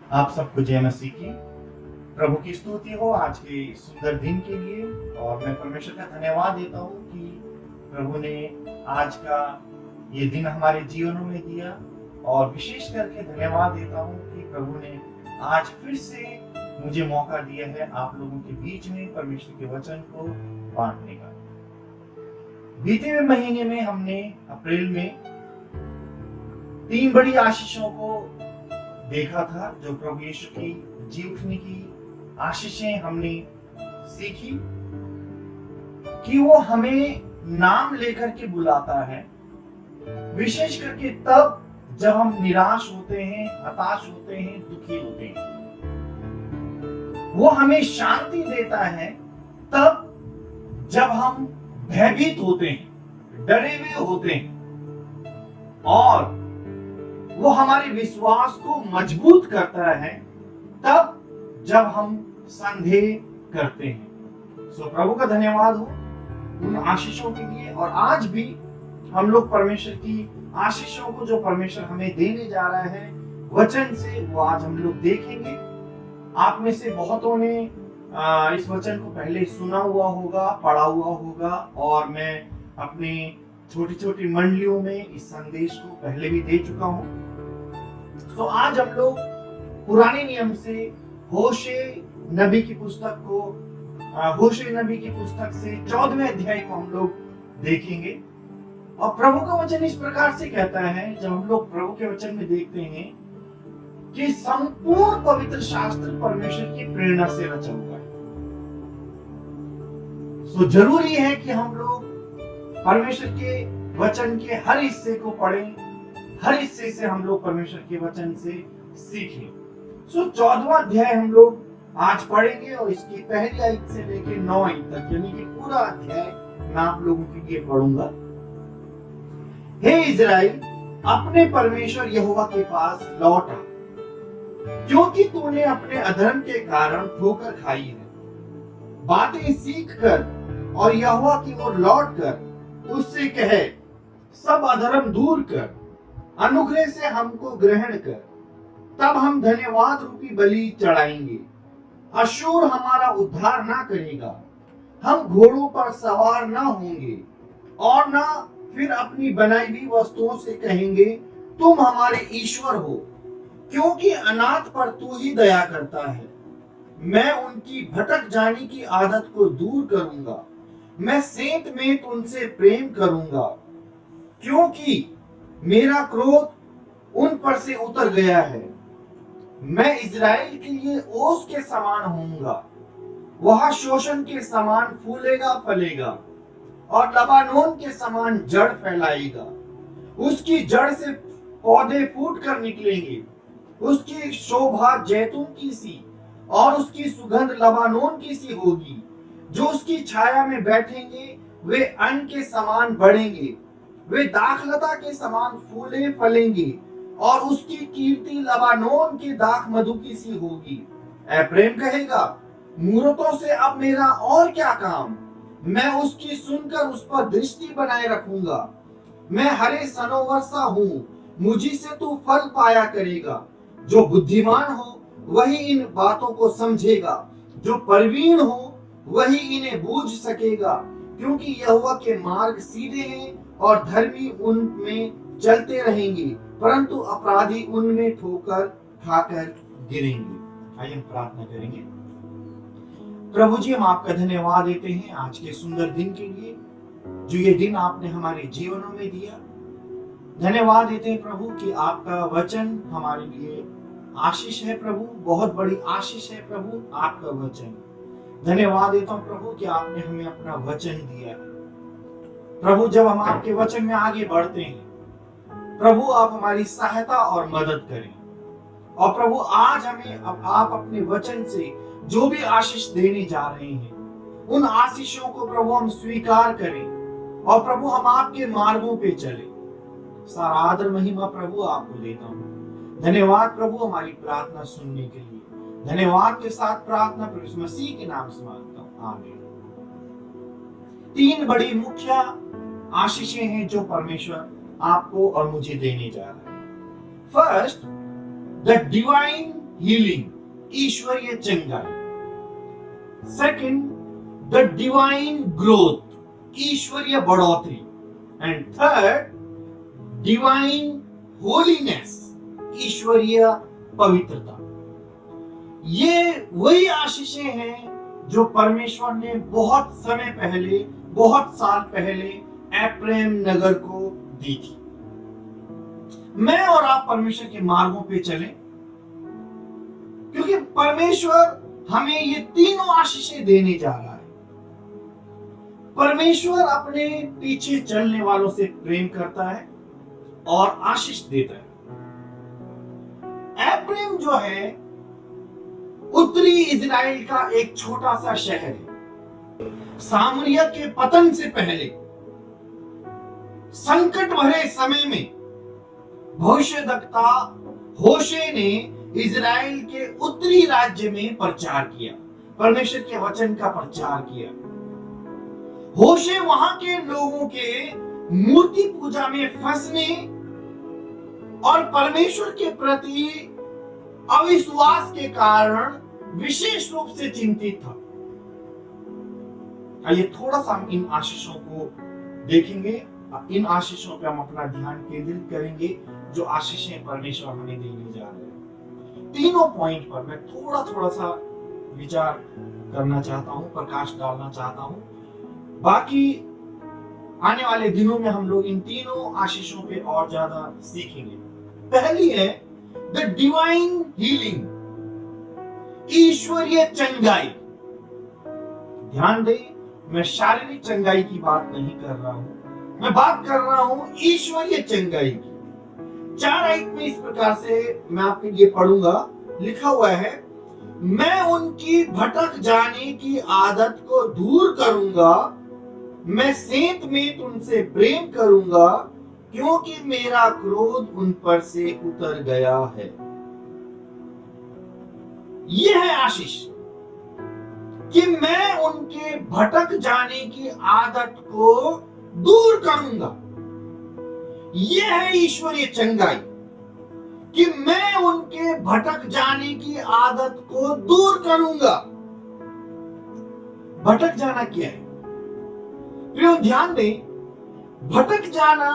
आप सबको जय मसीह की। प्रभु की स्तुति हो आज के सुंदर दिन के लिए। और मैं परमेश्वर का धन्यवाद देता हूँ कि प्रभु ने आज का ये दिन हमारे जीवनों में दिया। और विशेष करके धन्यवाद देता हूँ कि प्रभु ने आज फिर से मुझे मौका दिया है आप लोगों के बीच में परमेश्वर के वचन को बांटने का। बीते हुए महीने में हमने अप्रैल में 3 बड़ी आशीषों को देखा था, जो प्रभु यीशु की जी उठने की आशीषें हमने सीखी कि वो हमें नाम लेकर के बुलाता है, विशेष करके तब जब हम निराश होते हैं, हताश होते हैं, दुखी होते हैं। वो हमें शांति देता है तब जब हम भयभीत होते हैं, डरे हुए होते हैं। और वो हमारे विश्वास को मजबूत करता है तब जब हम संदेह करते हैं। सो प्रभु का धन्यवाद हो उन आशीषों के लिए। और आज भी हम लोग परमेश्वर की आशीषों को, जो परमेश्वर हमें देने जा रहा है वचन से, वो आज हम लोग देखेंगे। आप में से बहुतों ने इस वचन को पहले सुना हुआ होगा, पढ़ा हुआ होगा, और मैं अपने छोटी छोटी मंडलियों में इस संदेश को पहले भी दे चुका हूं। तो आज हम लोग पुराने नियम से होशे नबी की पुस्तक को, होशे नबी की पुस्तक से 14वें अध्याय को हम लोग देखेंगे। और प्रभु का वचन इस प्रकार से कहता है, जब हम लोग प्रभु के वचन में देखते हैं कि संपूर्ण पवित्र शास्त्र परमेश्वर की प्रेरणा से रचा हुआ है। तो जरूरी है कि हम लोग परमेश्वर के वचन के हर हिस्से को पढ़ें, हर हिस्से से हम लोग परमेश्वर के वचन से सीखें। सो 14वां अध्याय हम लोग आज पढ़ेंगे, और इसकी पहली आयत से लेकर 9 आयत तक, यानी कि पूरा अध्याय मैं आप लोगों के लिए पढ़ूंगा। हे इज़राइल, अपने परमेश्वर यहोवा के पास लौट आ, क्योंकि तूने अपने अधर्म के कारण ठोकर खाई है। बातें सीख कर और यहोवा की ओर लौट कर उससे कहे, सब अधर्म दूर कर, अनुग्रह से हमको ग्रहण कर, तब हम धन्यवाद रूपी बलि चढ़ाएंगे। अशूर हमारा उद्धार ना करेगा, हम घोड़ों पर सवार ना होंगे, और ना फिर अपनी बनाई हुई वस्तुओं से कहेंगे तुम हमारे ईश्वर हो, क्योंकि अनाथ पर तू ही दया करता है। मैं उनकी भटक जाने की आदत को दूर करूंगा, मैं सेंत में उनसे प्रेम करूंगा, क्योंकि मेरा क्रोध उन पर से उतर गया है। मैं इज़राइल के लिए ओस के समान होऊंगा, वह शोषण के समान फूलेगा फलेगा, और लबानोन के समान जड़ फैलाएगा। उसकी जड़ से पौधे फूट कर निकलेंगे, उसकी शोभा जैतून की सी और उसकी सुगंध लबानोन की सी होगी। जो उसकी छाया में बैठेंगे वे अन्न के समान बढ़ेंगे, वे दाखलता के समान फूले फलेंगे, और उसकी कीर्ति लबानोन के दाख मधु की सी होगी। एफ्रेम कहेगा, मूरतों से अब मेरा और क्या काम, मैं उसकी सुनकर उस पर दृष्टि बनाए रखूंगा। मैं हरे सनोवर सा हूँ, मुझी से तू फल पाया करेगा। जो बुद्धिमान हो वही इन बातों को समझेगा, जो प्रवीण हो वही इन्हें बूझ सकेगा। क्योंकि यहोवा के मार्ग सीधे हैं और धर्मी उनमें चलते रहेंगे, परंतु अपराधी उनमें ठोकर खाकर गिरेंगे। आइए हम प्रार्थना करेंगे। प्रभु जी, हम आपका धन्यवाद देते हैं आज के सुंदर दिन के लिए, जो ये दिन आपने हमारे जीवनों में दिया। धन्यवाद देते हैं प्रभु कि आपका वचन हमारे लिए आशीष है प्रभु, बहुत बड़ी आशीष है प्रभु आपका वचन। धन्यवाद देता हूँ प्रभु कि आपने हमें अपना वचन दिया है। प्रभु, जब हम आपके वचन में आगे बढ़ते हैं प्रभु, आप हमारी सहायता और मदद करें। और प्रभु, आज हमें आप अपने वचन से जो भी आशीष देने जा रहे हैं, उन आशीषों को प्रभु हम स्वीकार करें, और प्रभु हम आपके मार्गों पे चले। सारा आदर महिमा प्रभु आपको देता हूँ। धन्यवाद प्रभु हमारी प्रार्थना सुनने के लिए। धन्यवाद के साथ प्रार्थना प्रभु यीशु मसीह के नाम से मांगता हूँ, आमीन। 3 बड़ी मुख्य आशीषें हैं जो परमेश्वर आपको और मुझे देने जा रहा है। फर्स्ट, द डिवाइन हीलिंग, ईश्वरीय चंगाई। सेकंड, द डिवाइन ग्रोथ, ईश्वरीय बढ़ोतरी। एंड थर्ड, डिवाइन होलीनेस, ईश्वरीय पवित्रता। ये वही आशीषें हैं जो परमेश्वर ने बहुत समय पहले, बहुत साल पहले एफ्राइम नगर को दी थी। मैं और आप परमेश्वर के मार्गों पे चलें, क्योंकि परमेश्वर हमें ये तीनों आशीषें देने जा रहा है। परमेश्वर अपने पीछे चलने वालों से प्रेम करता है और आशीष देता है। एफ्राइम जो है उत्तरी इजराइल का एक छोटा सा शहर है। सामरिया के पतन से पहले संकट भरे समय में भविष्यद्वक्ता होशे ने इजराइल के उत्तरी राज्य में प्रचार किया, परमेश्वर के वचन का प्रचार किया। होशे वहां के लोगों के मूर्ति पूजा में फंसने और परमेश्वर के प्रति अविश्वास के कारण विशेष रूप से चिंतित था। आइए थोड़ा सा हम इन आशीषों को देखेंगे, इन आशीषों पे हम अपना ध्यान केंद्रित करेंगे जो आशीषें परमेश्वर हमें देने जा रहे हैं। तीनों पॉइंट पर मैं थोड़ा सा विचार करना चाहता हूं, प्रकाश डालना चाहता हूं। बाकी आने वाले दिनों में हम लोग इन तीनों आशीषों पे और ज्यादा सीखेंगे। पहली है द डिवाइन हीलिंग, ईश्वरीय चंगाई। ध्यान दें, मैं शारीरिक चंगाई की बात नहीं कर रहा हूं, मैं बात कर रहा हूं ईश्वरीय चंगाई की। 4:1 में इस प्रकार से मैं आपके लिए पढ़ूंगा, लिखा हुआ है, मैं उनकी भटक जाने की आदत को दूर करूंगा, मैं सेंत में उनसे प्रेम करूंगा, क्योंकि मेरा क्रोध उन पर से उतर गया है। यह है आशीष कि मैं उनके भटक जाने की आदत को दूर करूंगा। यह है ईश्वरीय चंगाई कि मैं उनके भटक जाने की आदत को दूर करूंगा। भटक जाना क्या है? प्रियो ध्यान दें, भटक जाना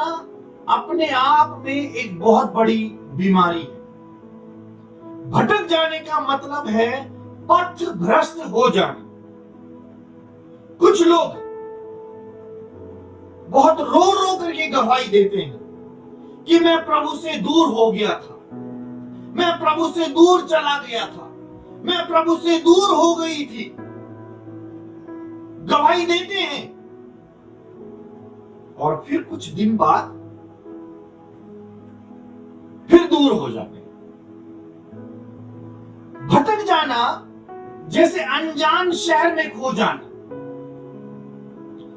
अपने आप में एक बहुत बड़ी बीमारी है। भटक जाने का मतलब है पथ भ्रष्ट हो जाना। कुछ लोग बहुत रो रो करके गवाही देते हैं कि मैं प्रभु से दूर हो गया था, मैं प्रभु से दूर चला गया था, मैं प्रभु से दूर हो गई थी। गवाही देते हैं और फिर कुछ दिन बाद फिर दूर हो जाते हैं। भटक जाना जैसे अनजान शहर में खो जाना,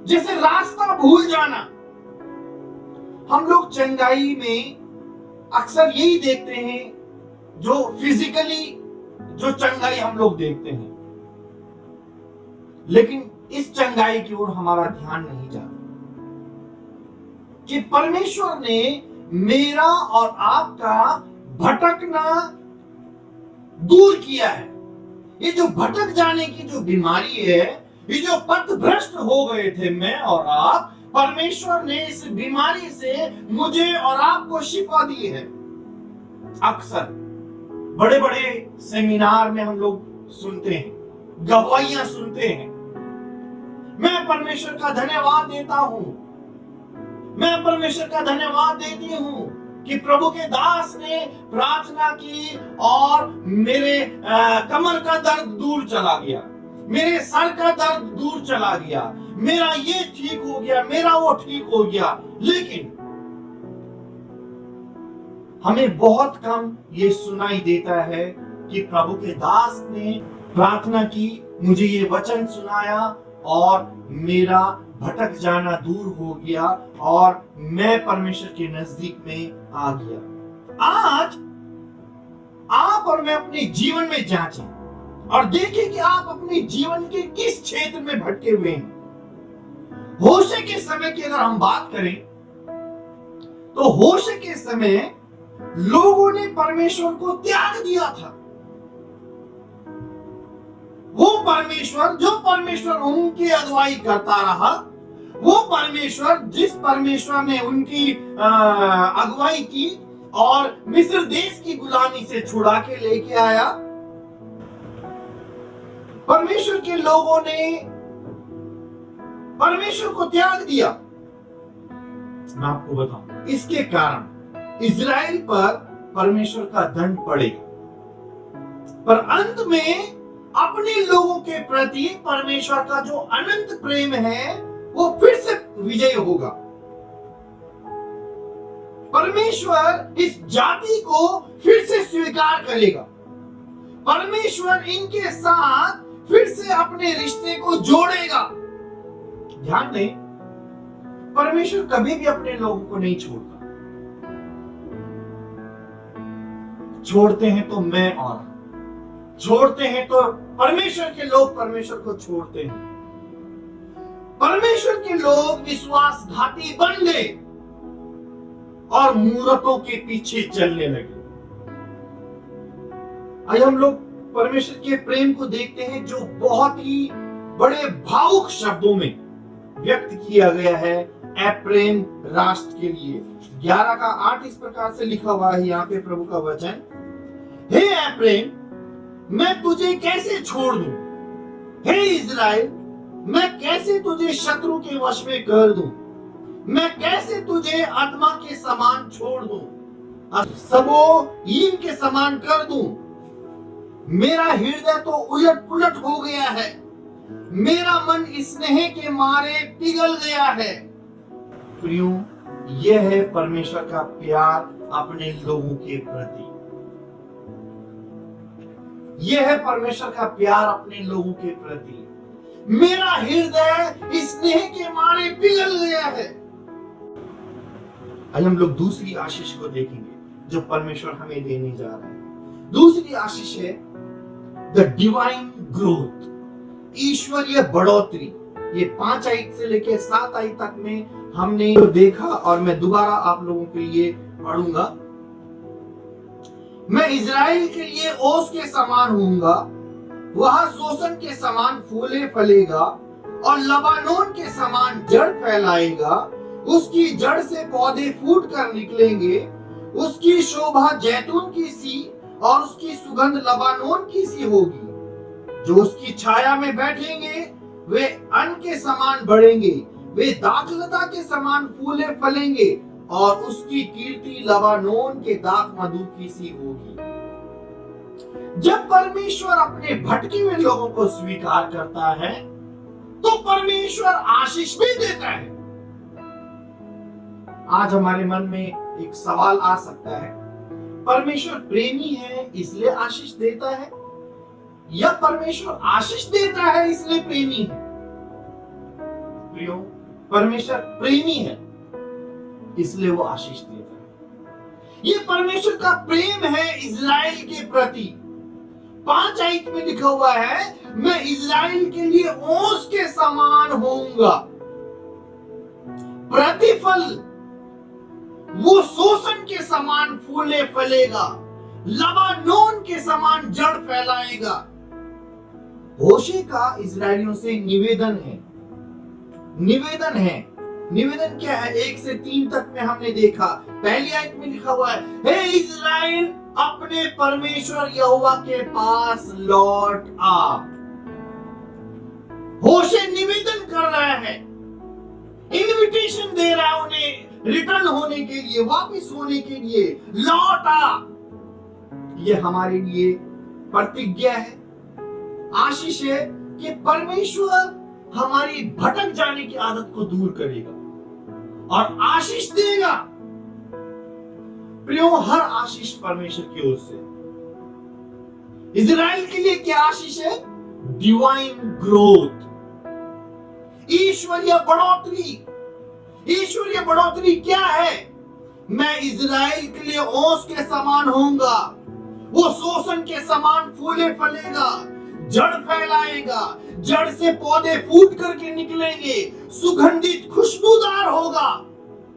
जैसे रास्ता भूल जाना। हम लोग चंगाई में अक्सर यही देखते हैं, जो फिजिकली जो चंगाई हम लोग देखते हैं, लेकिन इस चंगाई की ओर हमारा ध्यान नहीं जाता कि परमेश्वर ने मेरा और आपका भटकना दूर किया है। ये जो भटक जाने की जो बीमारी है, ये जो पथ भ्रष्ट हो गए थे मैं और आप, परमेश्वर ने इस बीमारी से मुझे और आपको शिफा दी है। अक्सर बड़े बड़े सेमिनार में हम लोग सुनते हैं, गवाहियां सुनते हैं। मैं परमेश्वर का धन्यवाद देता हूं, मैं परमेश्वर का धन्यवाद देती हूं कि प्रभु के दास ने प्रार्थना की और मेरे कमर का दर्द दूर चला गया, मेरे सर का दर्द दूर चला गया, मेरा ये ठीक हो गया, मेरा वो ठीक हो गया। लेकिन हमें बहुत कम ये सुनाई देता है कि प्रभु के दास ने प्रार्थना की, मुझे ये वचन सुनाया और मेरा भटक जाना दूर हो गया और मैं परमेश्वर के नजदीक में आ गया। आज आप और मैं अपने जीवन में जांचें और देखें कि आप अपने जीवन के किस क्षेत्र में भटके हुए हैं। होशे के समय की अगर हम बात करें तो होशे के समय लोगों ने परमेश्वर को त्याग दिया था, वो परमेश्वर जो परमेश्वर उनकी अगुवाई करता रहा, वो परमेश्वर जिस परमेश्वर ने उनकी अगुवाई की और मिस्र देश की गुलामी से छुड़ा के लेके आया, परमेश्वर के लोगों ने परमेश्वर को त्याग दिया। मैं आपको बताऊं, इसके कारण इजराइल पर परमेश्वर का दंड पड़ेगा, पर अंत में अपने लोगों के प्रति परमेश्वर का जो अनंत प्रेम है वो फिर से विजय होगा। परमेश्वर इस जाति को फिर से स्वीकार करेगा। परमेश्वर इनके साथ फिर से अपने रिश्ते को जोड़ेगा। ध्यान दें, परमेश्वर कभी भी अपने लोगों को नहीं छोड़ता। छोड़ते हैं तो मैं और छोड़ते हैं तो परमेश्वर के लोग परमेश्वर को छोड़ते हैं। परमेश्वर के लोग विश्वासघाती बन गए और मूर्तों के पीछे चलने लगे। आज हम लोग परमेश्वर के प्रेम को देखते हैं जो बहुत ही बड़े भावुक शब्दों में व्यक्त किया गया है ए प्रेम राष्ट्र के लिए। 11:8 इस प्रकार से लिखा हुआ है यहाँ पे प्रभु का वचन, हे ए प्रेम, मैं तुझे कैसे छोड़ दूं? हे इज़राइल, मैं कैसे तुझे शत्रु के वश में कर दूं? मैं कैसे तुझे अदमा के समान छोड़ दूं, सबोयीम के समान कर दूं? मेरा हृदय तो उलट पुलट हो गया है, मेरा मन स्नेह के मारे पिघल गया है। प्रियो, यह है परमेश्वर का प्यार अपने लोगों के प्रति। यह है परमेश्वर का प्यार अपने लोगों के प्रति। मेरा हृदय स्नेह के मारे पिघल गया है। आज हम लोग दूसरी आशीष को देखेंगे जो परमेश्वर हमें देने जा रहा है। दूसरी आशीष है द डिवाइन ग्रोथ, ईश्वरीय बढ़ोतरी। ये 5 आयत से लेकर 7 आयत तक में हमने देखा और मैं दोबारा आप लोगों के लिए पढ़ूंगा। मैं इज़राइल के लिए ओस के समान होऊंगा, वह शोषण के समान फूले फलेगा और लबानोन के समान जड़ फैलाएगा। उसकी जड़ से पौधे फूट कर निकलेंगे, उसकी शोभा जैतून की सी और उसकी सुगंध लबानोन की सी होगी। जो उसकी छाया में बैठेंगे वे अन्न के समान बढ़ेंगे, वे दाखलता के समान फूले फलेंगे और उसकी कीर्ति लबानोन के दाख मधु की सी होगी। जब परमेश्वर अपने भटके हुए लोगों को स्वीकार करता है तो परमेश्वर आशीष भी देता है। आज हमारे मन में एक सवाल आ सकता है, परमेश्वर प्रेमी है इसलिए आशीष देता है, या परमेश्वर आशीष देता है इसलिए प्रेमी है? प्रियो, परमेश्वर प्रेमी है इसलिए वो आशीष देता है। ये परमेश्वर का प्रेम है इज़राइल के प्रति। 5 आयत में लिखा हुआ है, मैं इज़राइल के लिए ओस के समान होऊंगा। प्रतिफल वो शोषण के समान फूले फलेगा, लबानोन के समान जड़ फैलाएगा। होशे का इज़राइलियों से निवेदन है। निवेदन क्या है? 1 से 3 तक में हमने देखा। पहली आयत में लिखा हुआ है, हे इज़राइल, अपने परमेश्वर यहोवा के पास लौट आ। होशे निवेदन कर रहा है, इनविटेशन दे रहा है उन्हें रिटर्न होने के लिए, वापस होने के लिए। लौट आ, ये हमारे लिए प्रतिज्ञा है, आशीष है कि परमेश्वर हमारी भटक जाने की आदत को दूर करेगा और आशीष देगा। प्रियो, हर आशीष परमेश्वर की ओर से। इज़राइल के लिए क्या आशीष है? डिवाइन ग्रोथ, ईश्वरीय बढ़ोतरी। ईश्वरीय बढ़ोतरी क्या है? मैं इज़राइल के लिए ओस के समान होऊंगा, वो शोषण के समान फूले फलेगा, जड़ फैलाएगा, जड़ से पौधे फूट करके निकलेंगे, सुगंधित खुशबूदार होगा।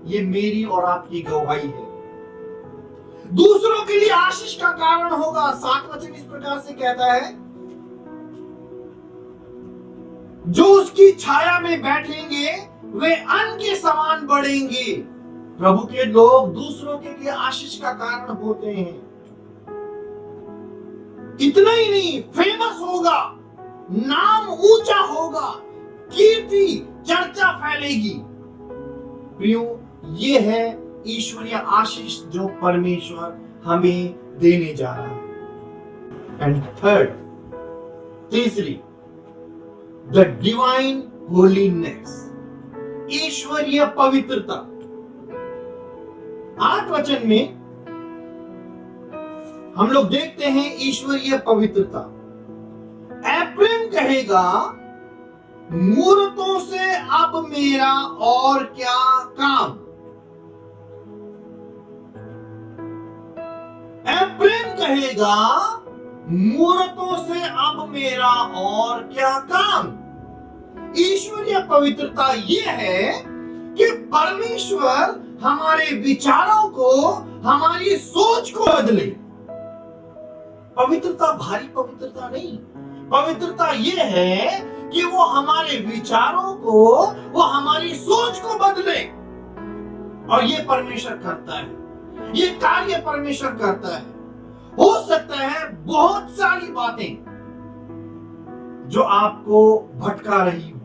ये मेरी और आपकी गवाही है। दूसरों के लिए आशीष का कारण होगा। 7 वचन इस प्रकार से कहता है, जो उसकी छाया में बैठेंगे वे अन्न के समान बढ़ेंगे। प्रभु के लोग दूसरों के लिए आशीष का कारण होते हैं। इतना ही नहीं, फेमस होगा, नाम ऊंचा होगा, कीर्ति चर्चा फैलेगी। प्रियो, ये है ईश्वरीय आशीष जो परमेश्वर हमें देने जा रहा है। एंड थर्ड, तीसरी, द डिवाइन होलीनेस, ईश्वरीय पवित्रता। 8 वचन में हम लोग देखते हैं ईश्वरीय पवित्रता। एप्रैम कहेगा, मूर्तों से अब मेरा और क्या काम। एप्रैम कहेगा, मूर्तों से अब मेरा और क्या काम। ईश्वरीय पवित्रता यह है कि परमेश्वर हमारे विचारों को, हमारी सोच को बदले। पवित्रता भारी पवित्रता नहीं, पवित्रता यह है कि वो हमारे विचारों को, वो हमारी सोच को बदले। और ये परमेश्वर करता है, ये कार्य परमेश्वर करता है। हो सकता है बहुत सारी बातें जो आपको भटका रही हो।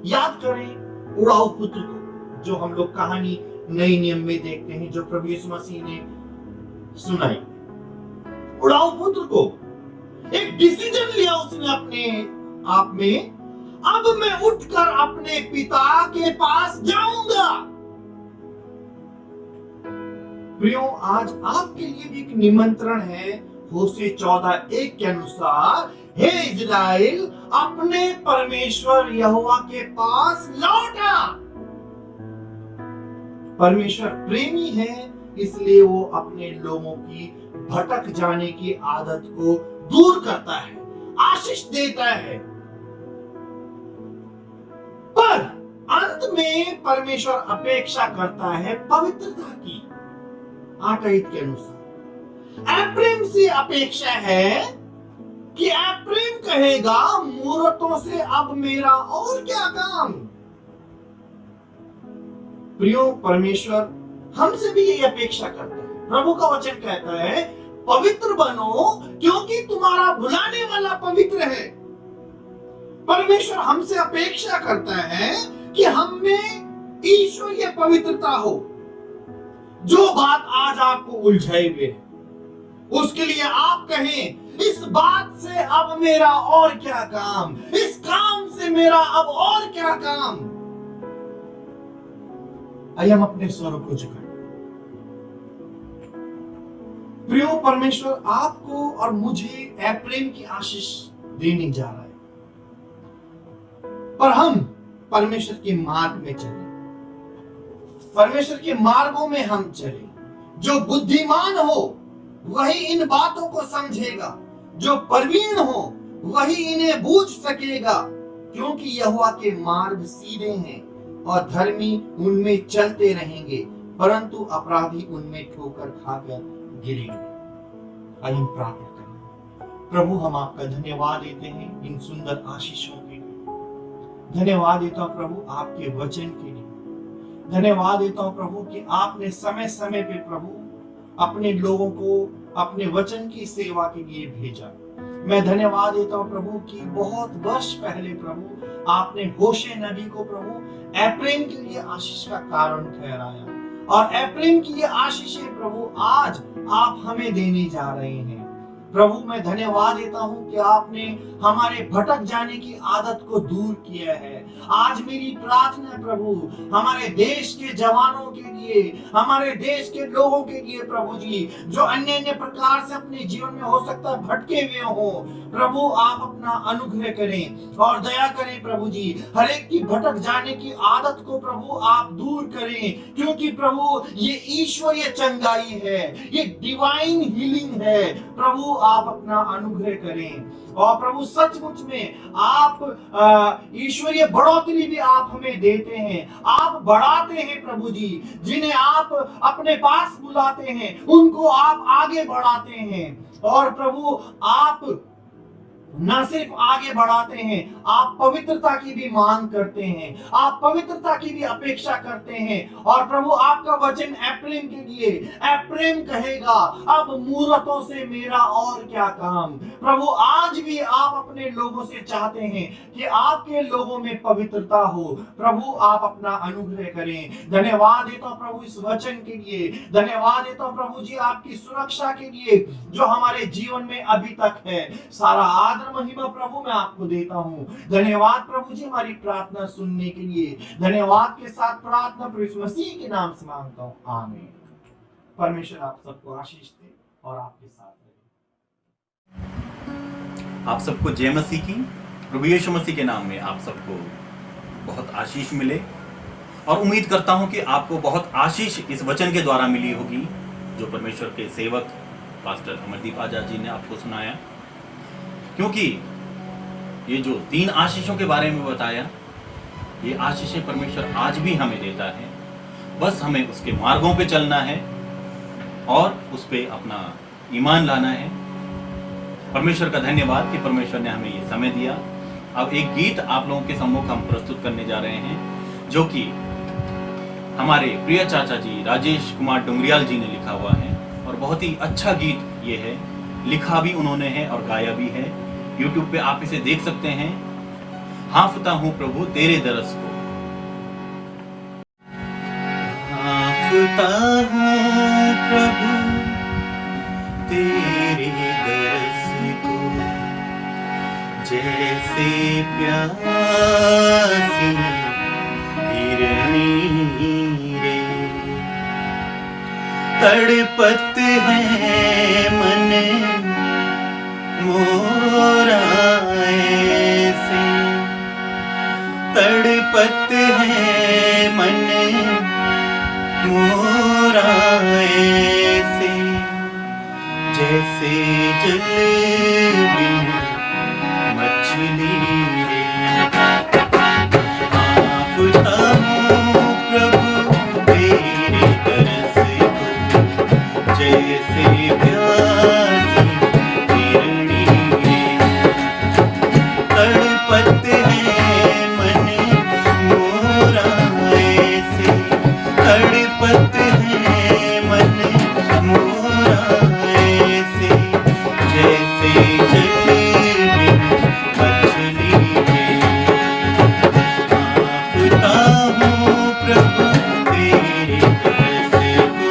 याद करें उड़ाऊ पुत्र को, जो हम लोग कहानी नए नियम में देखते हैं, जो प्रभु यीशु मसीह ने सुनाई। उड़ाऊ पुत्र को एक डिसीजन लिया उसने अपने आप में, अब मैं उठकर अपने पिता के पास जाऊंगा। प्रियो, आज आपके लिए भी एक निमंत्रण है। होशे 14:1 के अनुसार, हे इज़राइल, अपने परमेश्वर यहोवा के पास लौटा। परमेश्वर प्रेमी है, इसलिए वो अपने लोगों की भटक जाने की आदत को दूर करता है, आशीष देता है। पर अंत में परमेश्वर अपेक्षा करता है पवित्रता की। 8 के अनुसार एप्रैम से अपेक्षा है कि एप्रैम कहेगा, मूर्तों से अब मेरा और क्या काम। प्रियो, परमेश्वर हमसे भी यही अपेक्षा करता है। प्रभु का वचन कहता है, पवित्र बनो क्योंकि तुम्हारा बुलाने वाला पवित्र है। परमेश्वर हमसे अपेक्षा करता है कि हम में ईश्वरीय पवित्रता हो। जो बात आज आपको उलझाए हुए, उसके लिए आप कहें, इस बात से अब मेरा और क्या काम, इस काम से मेरा अब और क्या काम। आइए हम अपने स्वरों को झुकाएं। प्रियो, परमेश्वर आपको और मुझे एप्रैम की आशीष देने जा रहा है, पर हम परमेश्वर के मार्ग में चले, परमेश्वर के मार्गों में हम चले। जो बुद्धिमान हो वही इन बातों को समझेगा, जो प्रवीण हो वही इन्हें बूझ सकेगा, क्योंकि यहोवा के मार्ग सीधे हैं और धर्मी उनमें चलते रहेंगे, परंतु अपराधी उनमें ठोकर खाकर गिरेंगे। आइए हम प्रार्थना करें। प्रभु, हम आपका धन्यवाद देते हैं इन सुंदर आशीषों के लिए। धन्यवाद देता हूं प्रभु आपके वचन के लिए। धन्यवाद देता हूं प्रभु कि आपने समय समय पे प्रभु अपने लोगों को अपने वचन की सेवा के लिए भेजा। मैं धन्यवाद देता हूं प्रभु कि बहुत वर्ष पहले प्रभु आपने होशे नबी को प्रभु एप्रैम के लिए आशीष का कारण ठहराया, और एप्रैम की ये आशीषें प्रभु आज आप हमें देने जा रहे हैं। प्रभु, मैं धन्यवाद देता हूं कि आपने हमारे भटक जाने की आदत को दूर किया है। आज मेरी प्रार्थना है प्रभु, हमारे देश के जवानों के लिए, हमारे देश के लोगों के लिए प्रभु जी, जो अन्य अन्य प्रकार से अपने जीवन में हो सकता है भटके हुए हो, प्रभु आप अपना अनुग्रह करें और दया करें प्रभु जी। हर एक की भटक जाने की आदत को प्रभु आप दूर करें, क्योंकि प्रभु ये ईश्वरीय चंगाई है, ये डिवाइन हीलिंग है। प्रभु आप अपना अनुग्रह करें, और प्रभु सचमुच में आप ईश्वरीय बढ़ोतरी भी आप हमें देते हैं, आप बढ़ाते हैं प्रभु जी। जिन्हें आप अपने पास बुलाते हैं उनको आप आगे बढ़ाते हैं, और प्रभु आप न सिर्फ आगे बढ़ाते हैं, आप पवित्रता की भी मांग करते हैं, आप पवित्रता की भी अपेक्षा करते हैं। और प्रभु आपका वचन एप्रेम के लिए, एप्रेम कहेगा अब मूरतों से मेरा और क्या काम। प्रभु आज भी आप अपने लोगों से चाहते हैं कि आपके लोगों में पवित्रता हो। प्रभु आप अपना अनुग्रह करें। धन्यवाद देता हूं प्रभु इस वचन के लिए, धन्यवाद देता हूं प्रभु जी आपकी सुरक्षा के लिए जो हमारे जीवन में अभी तक है। सारा आदर महिमा प्रभु मैं आपको देता हूं। धन्यवाद प्रभु जी हमारी प्रार्थना सुनने के लिए। धन्यवाद के साथ प्रार्थना प्रभु यीशु मसीह के नाम से मांगता हूं, आमीन। परमेश्वर आप सबको आशीष दे और आपके साथ रहे। आप सबको जय मसीह की। प्रभु यीशु मसीह के नाम में आप सबको बहुत आशीष मिले और उम्मीद करता हूं कि आपको बहुत आशीष इस वचन के द्वारा मिली होगी जो परमेश्वर के सेवक पास्टर अमरदीप आजाद जी ने आपको सुनाया। क्योंकि ये जो 3 आशीषों के बारे में बताया, ये आशीषें परमेश्वर आज भी हमें देता है। बस हमें उसके मार्गों पे चलना है और उस पे अपना ईमान लाना है। परमेश्वर का धन्यवाद कि परमेश्वर ने हमें ये समय दिया। अब एक गीत आप लोगों के सम्मुख हम प्रस्तुत करने जा रहे हैं जो कि हमारे प्रिय चाचा जी राजेश कुमार डुंगरियाल जी ने लिखा हुआ है और बहुत ही अच्छा गीत ये है। लिखा भी उन्होंने है और गाया भी है। YouTube पे आप इसे देख सकते हैं। हाँफता हूँ प्रभु तेरे दरस को। हाँफता हूँ प्रभु तेरे दरस को, जैसे प्यासी हिरनी रे। तड़पत है मन मोरा ऐसे, तड़पत है मन मोरा ऐसे, जैसे जल बिन मछली रे। हाँफता हूँ प्रभु तेरे तरस को, जैसे प्यासी हिरनी रे। तड़पत है मन मोरा ऐसे, तड़पत है मन मोरा ऐसे, जैसे जल बिन मछली रे। हाँफता हूँ प्रभु तेरे तरस को।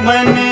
मन